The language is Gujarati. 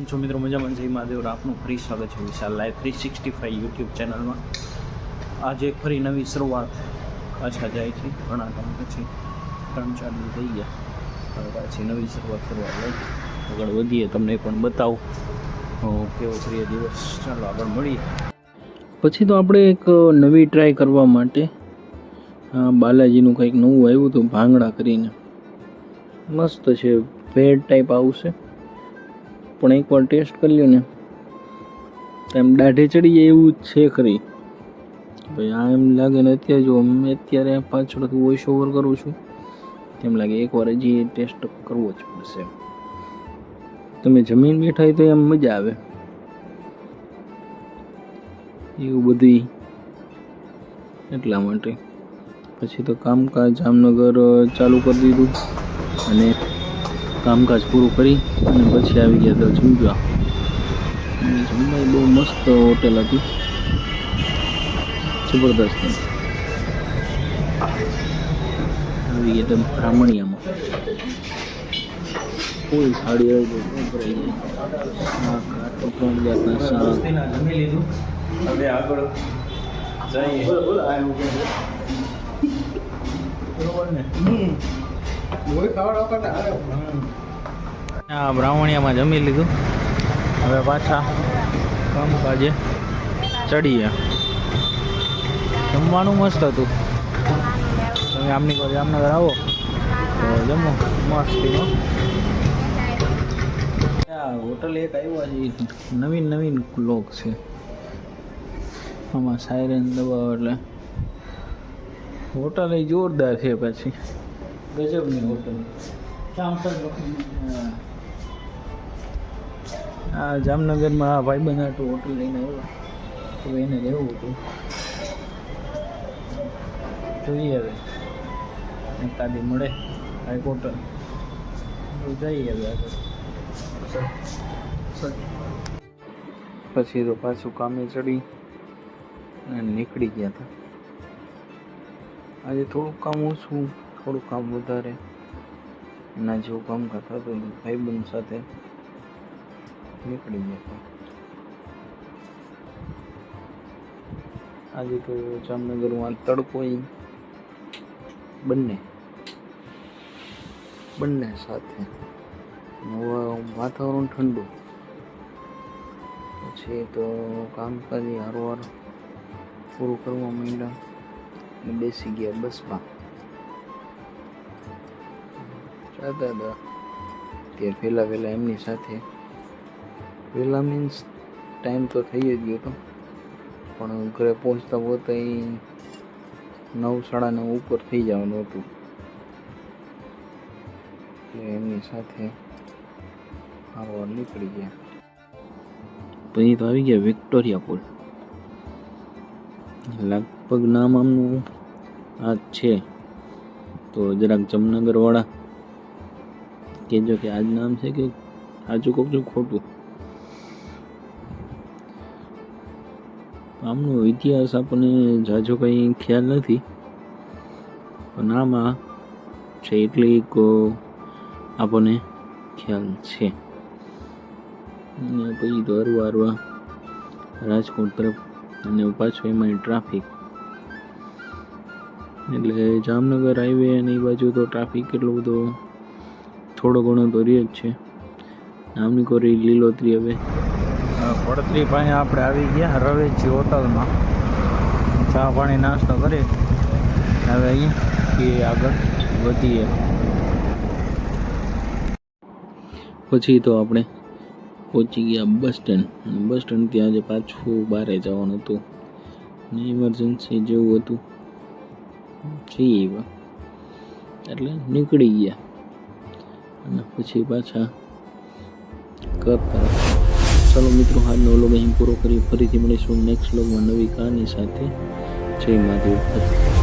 છો મિત્રો? મજામાં? જય મહાદેવ. આપનું ફરી સ્વાગત છે વિશાલ લાઈવ 365 યુટ્યુબ ચેનલમાં. આજે ફરી નવી શરૂઆત પાછા જાય છે ઘણા ટાઈમ પછી 3-4 દિવસ થઈ ગયા. હવે પાછી નવી શરૂઆત કરવા જાય. આગળ વધીએ, તમને પણ બતાવું કેવો કરીએ દિવસ. ચાલો આગળ મળીએ. પછી તો આપણે એક નવી ટ્રાય કરવા માટે બાલાજીનું કંઈક નવું આવ્યું હતું ભાંગડા કરીને. મસ્ત છે, ભેળ ટાઈપ આવશે, પણ એકવાર ટેસ્ટ કરી લ્યો ને એમ દાઢે ચડી જાય એવું જ છે ખરી. ભાઈ આ એમ લાગે ને અત્યારે જો મેં અત્યારે પાછળથી વોઇસ ઓવર કરું છું તેમ લાગે એકવાર હજી ટેસ્ટ કરવો જ પડશે. તમે જમીન બેઠા હોય તો એમ મજા આવે એવું બધું એટલા માટે. પછી તો કામકાજ જામનગર ચાલુ કરી દીધું અને કામકાજ પૂરું કરી અને પછી આવી ગયા તો જમવા. જમવા બહુ મસ્ત હોટેલ હતી, જબરદસ્ત. આવી ગયા તો બ્રાહ્મણિયામાં ફૂલ થાળી આવી ભરાઈ જાય. શાક, આ તો 3 જાતના શાક. જમી લીધું, હવે આગળ જઈએ. હા, બ્રાહ્મણિયામાં જમી લીધું, હવે પાછા કામકાજે ચડીએ. જમવાનું મસ્ત હતું. તમે જામનગર આવો તો જમો મસ્તીનો. હોટલ એક આવ્યા છે, નવીન લોક છે. આમાં સાયરન દબાવો એટલે હોટલ એ જોરદાર છે. પછી ગજબની હોટલ. આ જામનગરમાં આ ભાઈબંધ હાટુ હોટલ લઈને આવ્યો તો એને રહેવું હતું. જોઈએ હવે એકાદી મળે કાંઈક હોટલ તો જઈએ હવે આગળ. પછી તો પાછું કામે ચડી અને નીકળી ગયા હતા. આજે થોડુંક કામ ઓછું, થોડુંક કામ વધારે. એના જેવું કામ કરતા તો ભાઈબંધ સાથે નીકળી ગયા હતા. આજે તો જામનગરમાં તડકો બંને સાથે, વાતાવરણ ઠંડુ. પછી તો કામકાજ હારવાર પૂરું કરવા માંડ્યા અને બેસી ગયા બસમાં. જતા હતા ત્યારે પહેલાં એમની સાથે પહેલાં મીન્સ ટાઈમ તો થઈ જ ગયો હતો, પણ ઘરે પહોંચતા 9-9:30 ઉપર થઈ જવાનું હતું. એટલે એમની સાથે હારવાર નીકળી ગયા. પછી તો આવી ગયા વિક્ટોરિયા પુલ. લગભગ નામ આમનું આ છે, તો જરાક જામનગર વાળા કહેજો કે આજ નામ છે કે સાચું કહું છું ખોટું. આમનો ઇતિહાસ આપણને ઝાઝો કંઈ ખ્યાલ નથી, પણ આમાં છે એટલી આપણને ખ્યાલ છે. અને પછી તો હરવા રાજકોટ તરફ અને પાછું એમાં ટ્રાફિક. એટલે જામનગર હાઈવે અને એ બાજુ તો ટ્રાફિક એટલો બધો થોડો ઘણો તો રહે જ છે. નામની કોરી લીલોતરી. હવે પડતરી પાસે આપણે આવી ગયા રવેજી હોટલમાં. ચા પાણી નાસ્તો કરી હવે અહીંયા આગળ વધીએ. પછી તો આપણે પહોંચી ગયા બસ સ્ટેન્ડ. અને બસ સ્ટેન્ડથી આજે પાછું બહાર જવાનું હતું ને ઇમરજન્સી જેવું હતું જઈએ એવા એટલે નીકળી ગયા. અને પછી પાછા કરતા. ચાલો મિત્રો, આજનો વ્લોગ અહીં પૂરો કરી. ફરીથી મળીશું નેક્સ્ટ વ્લોગમાં નવી કહાની સાથે. જય મહાદેવ.